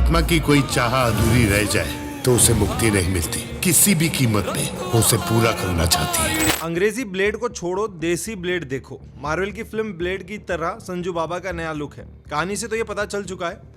आत्मा की कोई चाह अधूरी रह जाए तो उसे मुक्ति नहीं मिलती, किसी भी कीमत पे वो उसे पूरा करना चाहती है। अंग्रेजी ब्लेड को छोड़ो, देसी ब्लेड देखो। मार्वल की फिल्म ब्लेड की तरह संजू बाबा का नया लुक है। कहानी से तो ये पता चल चुका है।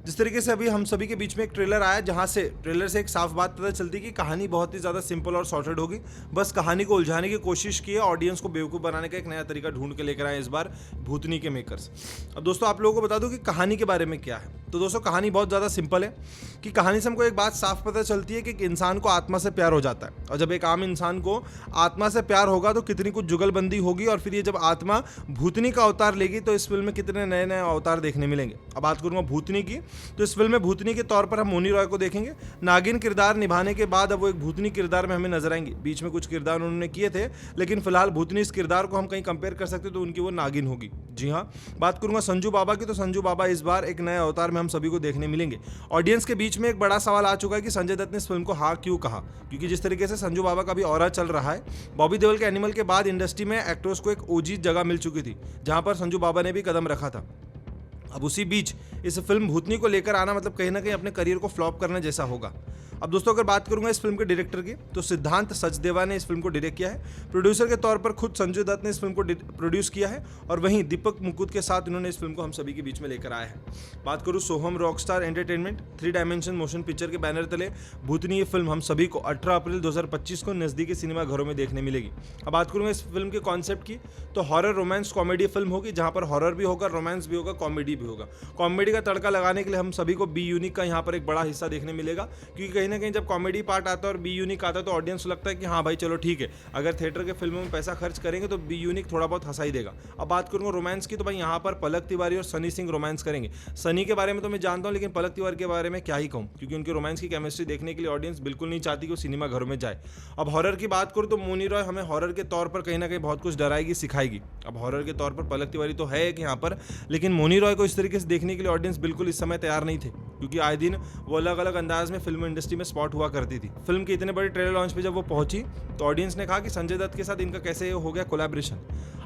जिस तरीके से अभी हम सभी के बीच में एक ट्रेलर आया, जहां से ट्रेलर से एक साफ बात पता चलती है कि कहानी बहुत ही ज़्यादा सिंपल और सॉर्टेड होगी। बस कहानी को उलझाने की कोशिश की है, ऑडियंस को बेवकूफ़ बनाने का एक नया तरीका ढूंढ के लेकर आए इस बार भूतनी के मेकर्स। अब दोस्तों आप लोगों को बता दूं कि कहानी के बारे में क्या है। तो दोस्तों कहानी बहुत ज़्यादा सिंपल है कि कहानी से हमको एक बात साफ पता चलती है कि एक इंसान को आत्मा से प्यार हो जाता है, और जब एक आम इंसान को आत्मा से प्यार होगा तो कितनी कुछ जुगलबंदी होगी, और फिर ये जब आत्मा भूतनी का अवतार लेगी तो इस फिल्म में कितने नए नए अवतार देखने मिलेंगे। अब बात करूंगा भूतनी की, तो इस फिल्म में भूतनी के तौर पर हम मोनी रॉय को देखेंगे। नागिन किरदार निभाने के बाद अब वो एक भूतनी किरदार में हमें नजर आएंगी। बीच में कुछ किरदार उन्होंने किए थे, लेकिन फिलहाल भूतनी इस किरदार को हम कहीं कंपेयर कर सकते तो उनकी वो नागिन होगी। जी हाँ, बात करूंगा संजू बाबा की, तो संजू बाबा इस बार एक नए अवतार में हम सभी को देखने मिलेंगे। ऑडियंस के बीच में एक बड़ा सवाल आ चुका है कि संजय दत्त ने इस फिल्म को हाँ क्यों कहा, क्योंकि जिस तरीके से संजू बाबा का भी ऑरा चल रहा है, बॉबी देओल के एनिमल के बाद इंडस्ट्री में एक्टर्स को एक ओजी जगह मिल चुकी थी, जहां पर संजू बाबा ने भी कदम रखा था। अब उसी बीच इस फिल्म भूतनी को लेकर आना मतलब कहीं ना कहीं अपने करियर को फ्लॉप करने जैसा होगा। अब दोस्तों अगर बात करूंगा इस फिल्म के डायरेक्टर की, तो सिद्धांत सचदेवा ने इस फिल्म को डायरेक्ट किया है। प्रोड्यूसर के तौर पर खुद संजय दत्त ने इस फिल्म को प्रोड्यूस किया है, और वहीं दीपक मुकुद के साथ इन्होंने इस फिल्म को हम सभी के बीच में लेकर आया है। बात करूँ Soham Rockstar Entertainment 3 Dimension Motion Picture के बैनर तले भूतनी ये फिल्म हम सभी को 18 अप्रैल 2025 को नज़दीकी सिनेमा घरों में देखने मिलेगी। अब बात करूँगा इस फिल्म के कॉन्सेप्ट की, तो हॉरर रोमांस कॉमेडी फिल्म होगी, जहाँ पर हॉरर भी होगा, रोमांस भी होगा, कॉमेडी भी होगा। कॉमेडी का तड़का लगाने के लिए हम सभी को बी यूनिक का यहाँ पर एक बड़ा हिस्सा देखने मिलेगा, क्योंकि कहीं ना कहीं जब कॉमेडी पार्ट आता है और बी यूनिक आता है तो ऑडियंस को लगता है कि हाँ भाई चलो ठीक है, अगर थिएटर के फिल्मों में पैसा खर्च करेंगे तो बी यूनिक थोड़ा बहुत हंसाई देगा। अब बात करूँगा रोमांस की, तो भाई यहाँ पर पलक तिवारी और सनी सिंह रोमांस करेंगे। सनी के बारे में तो मैं जानता हूँ, लेकिन पलक तिवारी के बारे में क्या ही कहूँ, क्योंकि उनके रोमांस की केमिस्ट्री देखने के लिए ऑडियंस बिल्कुल नहीं चाहती कि वो सिनेमा घरों में जाए। अब हॉरर की बात करूँ तो मोनी रॉय हमें हॉरर के तौर पर कहीं ना कहीं बहुत कुछ डराएगी, सिखाएगी। अब हॉरर के तौर पर पलक तिवारी तो है एक यहाँ पर, लेकिन मोनी रॉय को इस तरीके से देखने के लिए ऑडियंस बिल्कुल इस समय तैयार नहीं थे, क्योंकि आए दिन वो अलग अलग अंदाज में फिल्म इंडस्ट्री में स्पॉट हुआ करती थी। फिल्म के इतने बड़े ट्रेलर लॉन्च पे जब वो पहुंची तो ऑडियंस ने कहा कि संजय दत्त के साथ इनका कैसे हो गया कोलैबोरेशन।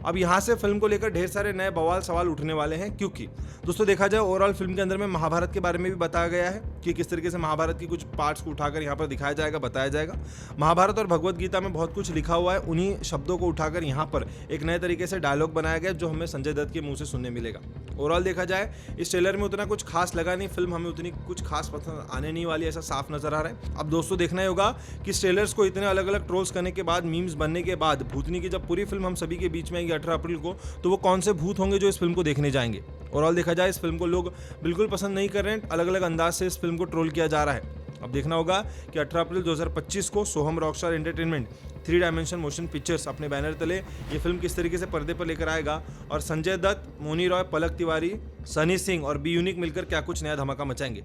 अब यहाँ से फिल्म को लेकर ढेर सारे नए बवाल सवाल उठने वाले हैं, क्योंकि दोस्तों देखा जाए ओवरऑल फिल्म के अंदर में महाभारत के बारे में भी बताया गया है कि किस तरीके से महाभारत की कुछ पार्ट्स को उठाकर यहाँ पर दिखाया जाएगा, बताया जाएगा। महाभारत और भगवत गीता में बहुत कुछ लिखा हुआ है, उन्हीं शब्दों को उठाकर यहाँ पर एक नए तरीके से डायलॉग बनाया गया जो हमें संजय दत्त के मुंह से सुनने मिलेगा। ओवरऑल देखा जाए इस ट्रेलर में उतना कुछ खास लगा नहीं, फिल्म हमें उतनी कुछ खास पसंद आने नहीं वाली, ऐसा साफ नजर आ रहा है। अब दोस्तों देखना ही होगा कि इस ट्रेलर्स को इतने अलग अलग ट्रोल्स करने के बाद, मीम्स बनने के बाद, भूतनी की जब पूरी फिल्म हम सभी के बीच में आएगी 18 अप्रैल को, तो वो कौन से भूत होंगे जो इस फिल्म को देखने जाएंगे। ओवरऑल देखा जाए इस फिल्म को लोग बिल्कुल पसंद नहीं कर रहे हैं, अलग अलग अंदाज से इस फिल्म को ट्रोल किया जा रहा है। अब देखना होगा कि 18 अप्रैल 2025 को Soham Rockstar Entertainment 3 Dimension Motion Pictures अपने बैनर तले ये फिल्म किस तरीके से पर्दे पर लेकर आएगा, और संजय दत्त, मोनी रॉय, पलक तिवारी, सनी सिंह और बी यूनिक मिलकर क्या कुछ नया धमाका मचाएंगे।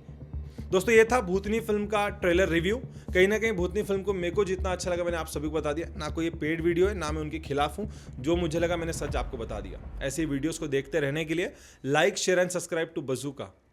दोस्तों ये था भूतनी फिल्म का ट्रेलर रिव्यू। कहीं ना कहीं भूतनी फिल्म को मेरे को जितना अच्छा लगा मैंने आप सभी को बता दिया। ना कोई ये पेड वीडियो है, ना मैं उनके खिलाफ हूँ, जो मुझे लगा मैंने सच आपको बता दिया। ऐसे ही वीडियोस को देखते रहने के लिए like, share and subscribe to bazooka.